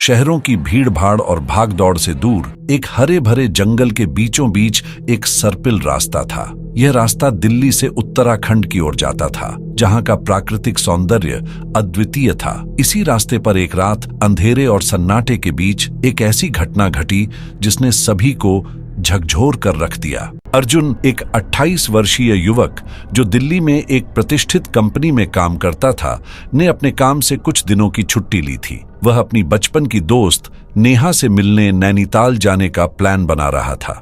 शहरों की भीड़ भाड़ और भाग दौड़ से दूर एक हरे भरे जंगल के बीचों बीच एक सर्पिल रास्ता था। यह रास्ता दिल्ली से उत्तराखंड की ओर जाता था, जहां का प्राकृतिक सौंदर्य अद्वितीय था। इसी रास्ते पर एक रात अंधेरे और सन्नाटे के बीच एक ऐसी घटना घटी जिसने सभी को झकझोर कर रख दिया। अर्जुन, एक 28 वर्षीय युवक जो दिल्ली में एक प्रतिष्ठित कंपनी में काम करता था, ने अपने काम से कुछ दिनों की छुट्टी ली थी। वह अपनी बचपन की दोस्त नेहा से मिलने नैनीताल जाने का प्लान बना रहा था।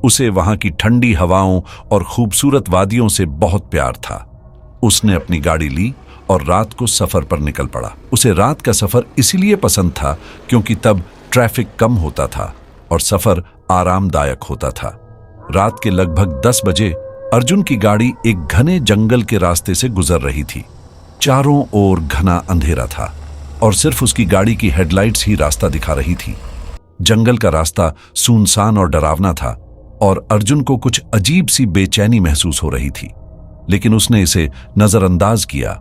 उसे वहां की ठंडी हवाओं और खूबसूरत वादियों से बहुत प्यार था। उसने अपनी गाड़ी ली और रात को सफर पर निकल पड़ा। उसे रात का सफर इसलिए पसंद था क्योंकि तब ट्रैफिक कम होता था और सफर आरामदायक होता था। रात के लगभग 10 बजे अर्जुन की गाड़ी एक घने जंगल के रास्ते से गुजर रही थी। चारों ओर घना अंधेरा था और सिर्फ उसकी गाड़ी की हेडलाइट्स ही रास्ता दिखा रही थी। जंगल का रास्ता सुनसान और डरावना था और अर्जुन को कुछ अजीब सी बेचैनी महसूस हो रही थी, लेकिन उसने इसे नजरअंदाज किया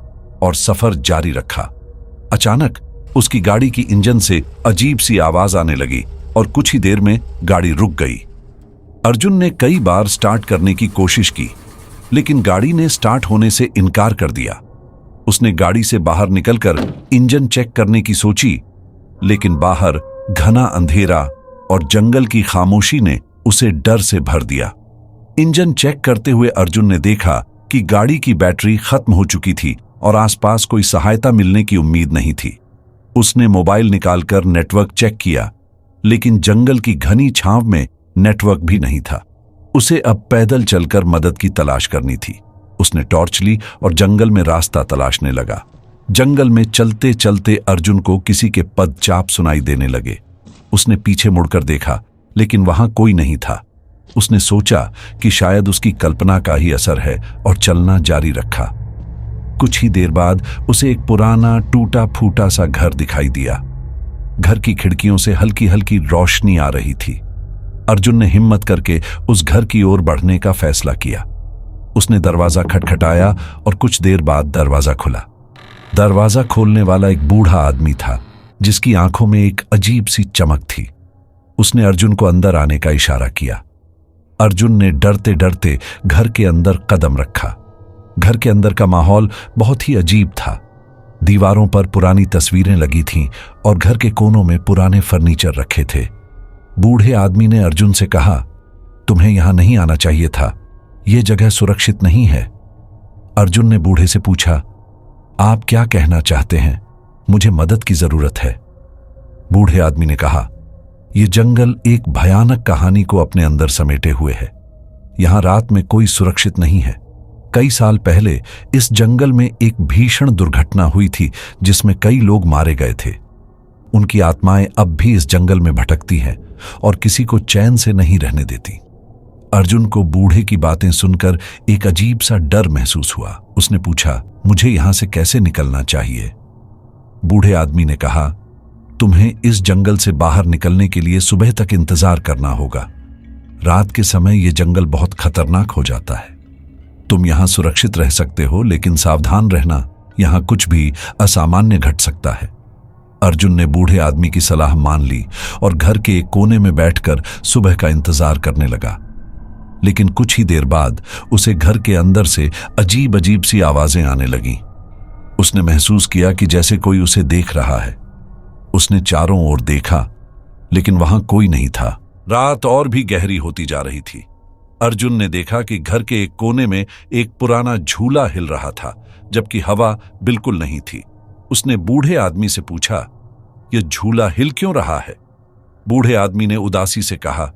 और सफर जारी रखा। अचानक उसकी गाड़ी की इंजन से अजीब सी आवाज आने लगी और कुछ ही देर में गाड़ी रुक गई। अर्जुन ने कई बार स्टार्ट करने की कोशिश की, लेकिन गाड़ी ने स्टार्ट होने से इनकार कर दिया। उसने गाड़ी से बाहर निकलकर इंजन चेक करने की सोची, लेकिन बाहर घना अंधेरा और जंगल की खामोशी ने उसे डर से भर दिया। इंजन चेक करते हुए अर्जुन ने देखा कि गाड़ी की बैटरी खत्म हो चुकी थी और आसपास कोई सहायता मिलने की उम्मीद नहीं थी। उसने मोबाइल निकालकर नेटवर्क चेक किया, लेकिन जंगल की घनी छांव में नेटवर्क भी नहीं था। उसे अब पैदल चलकर मदद की तलाश करनी थी। उसने टॉर्च ली और जंगल में रास्ता तलाशने लगा। जंगल में चलते चलते अर्जुन को किसी के पदचाप सुनाई देने लगे। उसने पीछे मुड़कर देखा, लेकिन वहां कोई नहीं था। उसने सोचा कि शायद उसकी कल्पना का ही असर है और चलना जारी रखा। कुछ ही देर बाद उसे एक पुराना टूटा फूटा सा घर दिखाई दिया। घर की खिड़कियों से हल्की हल्की रोशनी आ रही थी। अर्जुन ने हिम्मत करके उस घर की ओर बढ़ने का फैसला किया। उसने दरवाजा खटखटाया और कुछ देर बाद दरवाजा खुला। दरवाजा खोलने वाला एक बूढ़ा आदमी था, जिसकी आंखों में एक अजीब सी चमक थी। उसने अर्जुन को अंदर आने का इशारा किया। अर्जुन ने डरते डरते घर के अंदर कदम रखा। घर के अंदर का माहौल बहुत ही अजीब था। दीवारों पर पुरानी तस्वीरें लगी थीं और घर के कोनों में पुराने फर्नीचर रखे थे। बूढ़े आदमी ने अर्जुन से कहा, तुम्हें यहां नहीं आना चाहिए था, यह जगह सुरक्षित नहीं है। अर्जुन ने बूढ़े से पूछा, आप क्या कहना चाहते हैं? मुझे मदद की जरूरत है। बूढ़े आदमी ने कहा, यह जंगल एक भयानक कहानी को अपने अंदर समेटे हुए है। यहां रात में कोई सुरक्षित नहीं है। कई साल पहले इस जंगल में एक भीषण दुर्घटना हुई थी जिसमें कई लोग मारे गए थे। उनकी आत्माएं अब भी इस जंगल में भटकती हैं और किसी को चैन से नहीं रहने देती। अर्जुन को बूढ़े की बातें सुनकर एक अजीब सा डर महसूस हुआ। उसने पूछा, मुझे यहां से कैसे निकलना चाहिए? बूढ़े आदमी ने कहा, तुम्हें इस जंगल से बाहर निकलने के लिए सुबह तक इंतजार करना होगा। रात के समय यह जंगल बहुत खतरनाक हो जाता है। तुम यहां सुरक्षित रह सकते हो, लेकिन सावधान रहना, यहां कुछ भी असामान्य घट सकता है। अर्जुन ने बूढ़े आदमी की सलाह मान ली और घर के एक कोने में बैठकर सुबह का इंतजार करने लगा। लेकिन कुछ ही देर बाद उसे घर के अंदर से अजीब अजीब सी आवाजें आने लगीं। उसने महसूस किया कि जैसे कोई उसे देख रहा है। उसने चारों ओर देखा, लेकिन वहां कोई नहीं था। रात और भी गहरी होती जा रही थी। अर्जुन ने देखा कि घर के एक कोने में एक पुराना झूला हिल रहा था, जबकि हवा बिल्कुल नहीं थी। उसने बूढ़े आदमी से पूछा, यह झूला हिल क्यों रहा है? बूढ़े आदमी ने उदासी से कहा,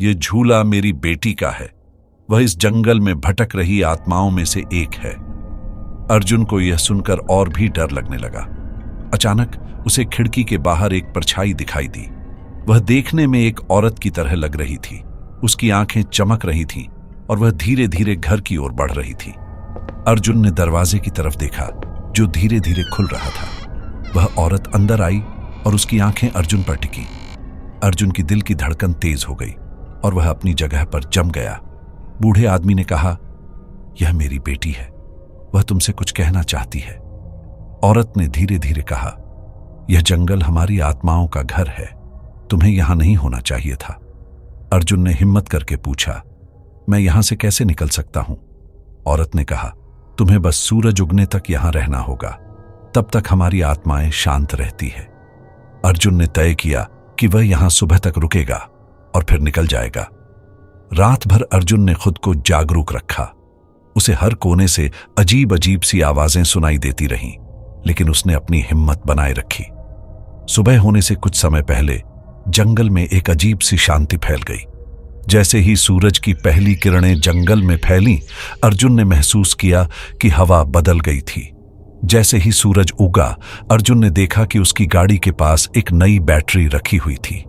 यह झूला मेरी बेटी का है। वह इस जंगल में भटक रही आत्माओं में से एक है। अर्जुन को यह सुनकर और भी डर लगने लगा। अचानक उसे खिड़की के बाहर एक परछाई दिखाई दी। वह देखने में एक औरत की तरह लग रही थी। उसकी आंखें चमक रही थीं और वह धीरे धीरे घर की ओर बढ़ रही थी। अर्जुन ने दरवाजे की तरफ देखा, जो धीरे धीरे खुल रहा था। वह औरत अंदर आई और उसकी आंखें अर्जुन पर टिकी। अर्जुन की दिल की धड़कन तेज हो गई और वह अपनी जगह पर जम गया। बूढ़े आदमी ने कहा, यह मेरी बेटी है, वह तुमसे कुछ कहना चाहती है। औरत ने धीरे धीरे कहा, यह जंगल हमारी आत्माओं का घर है, तुम्हें यहां नहीं होना चाहिए था। अर्जुन ने हिम्मत करके पूछा, मैं यहां से कैसे निकल सकता हूं? औरत ने कहा, तुम्हें बस सूरज उगने तक यहां रहना होगा, तब तक हमारी आत्माएं शांत रहती है। अर्जुन ने तय किया कि वह यहां सुबह तक रुकेगा और फिर निकल जाएगा। रात भर अर्जुन ने खुद को जागरूक रखा। उसे हर कोने से अजीब अजीब सी आवाजें सुनाई देती रहीं, लेकिन उसने अपनी हिम्मत बनाए रखी। सुबह होने से कुछ समय पहले जंगल में एक अजीब सी शांति फैल गई। जैसे ही सूरज की पहली किरणें जंगल में फैलीं, अर्जुन ने महसूस किया कि हवा बदल गई थी। जैसे ही सूरज उगा, अर्जुन ने देखा कि उसकी गाड़ी के पास एक नई बैटरी रखी हुई थी।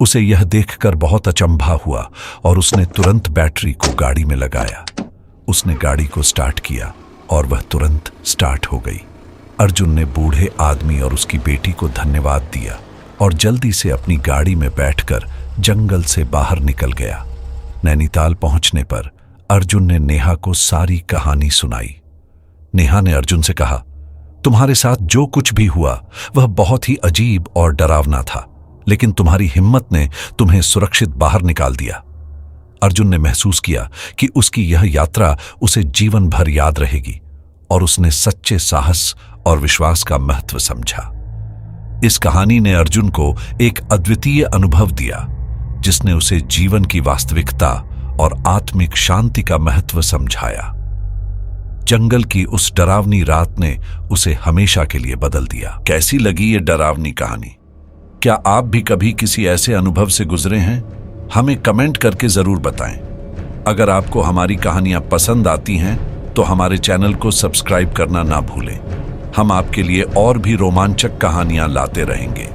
उसे यह देखकर बहुत अचंभा हुआ और उसने तुरंत बैटरी को गाड़ी में लगाया। उसने गाड़ी को स्टार्ट किया और वह तुरंत स्टार्ट हो गई। अर्जुन ने बूढ़े आदमी और उसकी बेटी को धन्यवाद दिया और जल्दी से अपनी गाड़ी में बैठकर जंगल से बाहर निकल गया। नैनीताल पहुंचने पर अर्जुन ने नेहा को सारी कहानी सुनाई। नेहा ने अर्जुन से कहा, तुम्हारे साथ जो कुछ भी हुआ वह बहुत ही अजीब और डरावना था, लेकिन तुम्हारी हिम्मत ने तुम्हें सुरक्षित बाहर निकाल दिया। अर्जुन ने महसूस किया कि उसकी यह यात्रा उसे जीवन भर याद रहेगी और उसने सच्चे साहस और विश्वास का महत्व समझा। इस कहानी ने अर्जुन को एक अद्वितीय अनुभव दिया, जिसने उसे जीवन की वास्तविकता और आत्मिक शांति का महत्व समझाया। जंगल की उस डरावनी रात ने उसे हमेशा के लिए बदल दिया। कैसी लगी ये डरावनी कहानी? क्या आप भी कभी किसी ऐसे अनुभव से गुजरे हैं? हमें कमेंट करके जरूर बताएं। अगर आपको हमारी कहानियां पसंद आती हैं तो हमारे चैनल को सब्सक्राइब करना ना भूलें। हम आपके लिए और भी रोमांचक कहानियां लाते रहेंगे।